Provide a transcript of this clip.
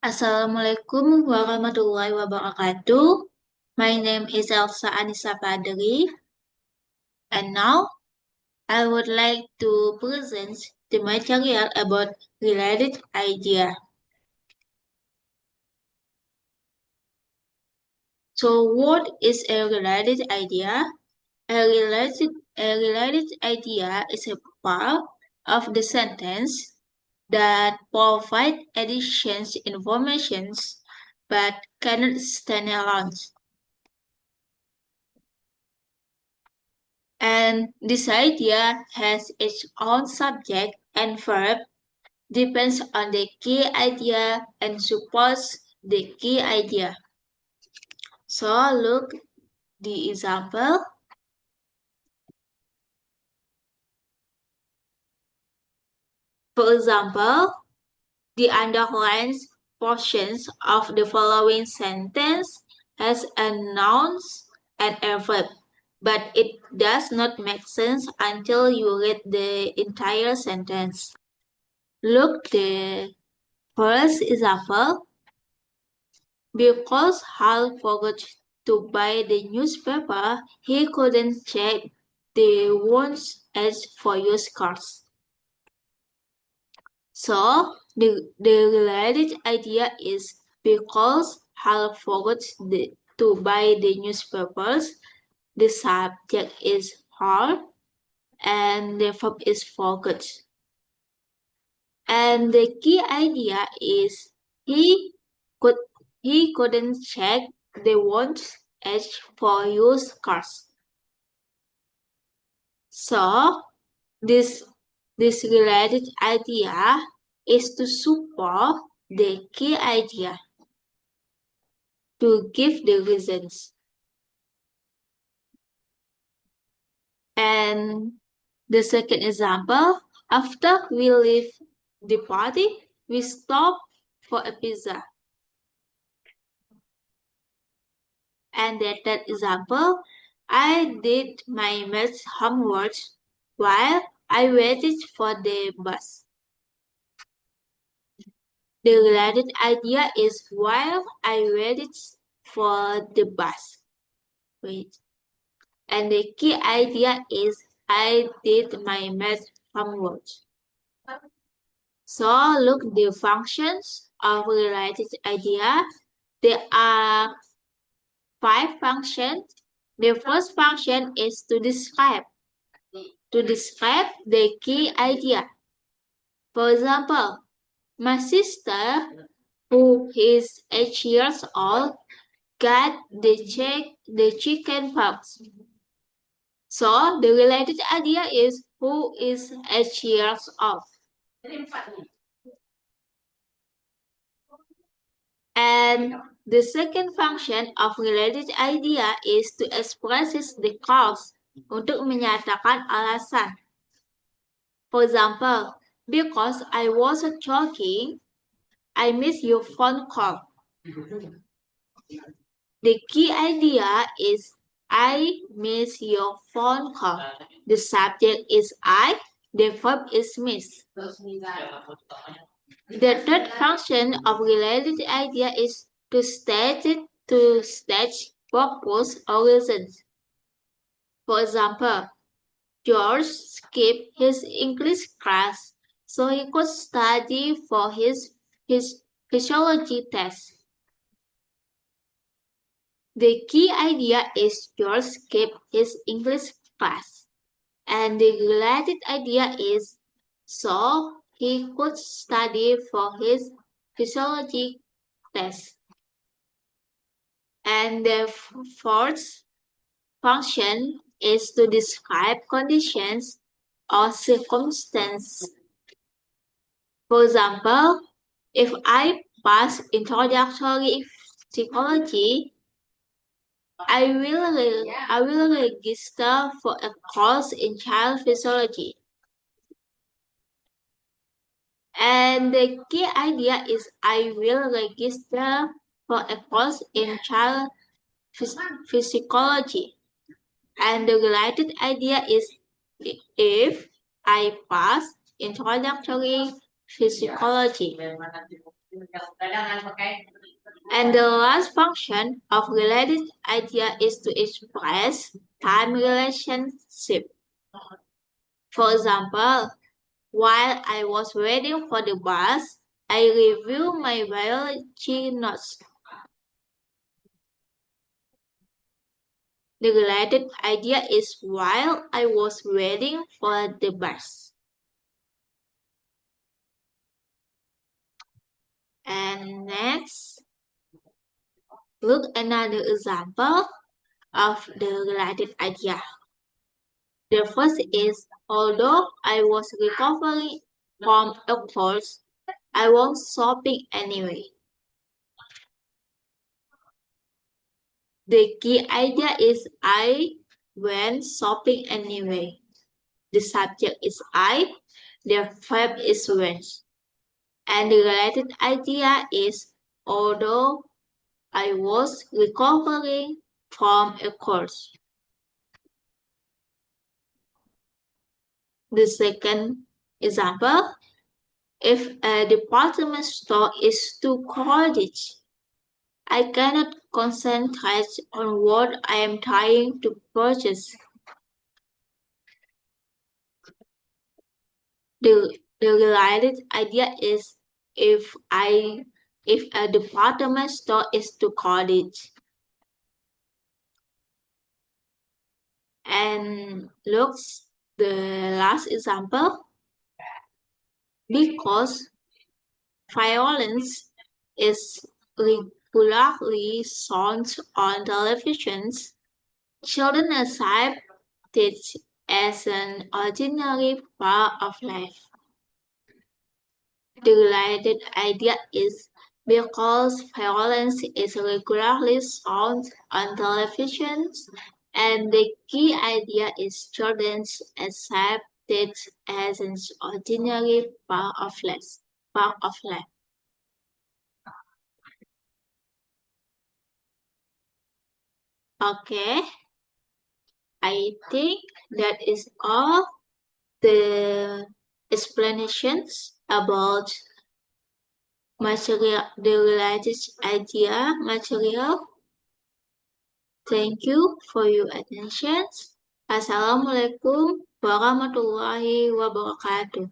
Assalamualaikum warahmatullahi wabarakatuh. My name is Elsa Anissa Padri, and now I would like to present the material about related idea. So, what is a related idea? A related idea is a part of the sentence that provide additions informations but cannot stand alone. And this idea has its own subject and verb, depends on the key idea and supports the key idea. So look the example. For example, the underlined portions of the following sentence has a noun and a verb, but it does not make sense until you read the entire sentence. Look the first example. Because Hal forgot to buy the newspaper, he couldn't check the ones as for used cars. So, the related idea is because Hal forgot to buy the newspapers, the subject is Hal and the verb is forgot. And the key idea is he could he couldn't check the want edge for used cars. So this related idea is to support the key idea to give the reasons. And the second example, after we leave the party, we stop for a pizza. And the third example, I did my math homework while I waited for the bus. The related idea is while I waited for the bus. Wait. And the key idea is I did my math homework. So look the functions of related idea. There are 5 functions. The first function is to describe the key idea. For example, my sister, who is 8 years old, got the chicken pox. So the related idea is who is 8 years old. And the second function of related idea is to express the cause, untuk menyatakan alasan. For example, because I was joking, I missed your phone call. The key idea is I miss your phone call. The subject is I, the verb is miss. The third function of related idea is to state purpose or reasons. For example, George skipped his English class so he could study for his physiology test. The key idea is George skipped his English class, and the related idea is so he could study for his physiology test. And the fourth function is to describe conditions or circumstances. For example, if I pass introductory psychology, I will register for a course in child physiology. And the key idea is I will register for a course in child physiology. And the related idea is if I pass introductory physiology. And the last function of related idea is to express time relationship. For example, while I was waiting for the bus, I reviewed my biology notes. The related idea is while I was waiting for the bus. And next, look another example of the related idea. The first is, although I was recovering from a course, I went shopping anyway. The key idea is I went shopping anyway. The subject is I, the verb is went. And the related idea is although I was recovering from a course. The second example, if a department store is too crowded, I cannot concentrate on what I am trying to purchase. The related idea is if a department store is too crowded. And looks the last example, because violence is regularly shown on televisions, children accept it as an ordinary part of life. The related idea is because violence is regularly shown on television, and the key idea is children accept it as an ordinary part of life. Part of life. Okay, I think that is all the explanations about material, the related idea material. Thank you for your attention. Assalamualaikum warahmatullahi wabarakatuh.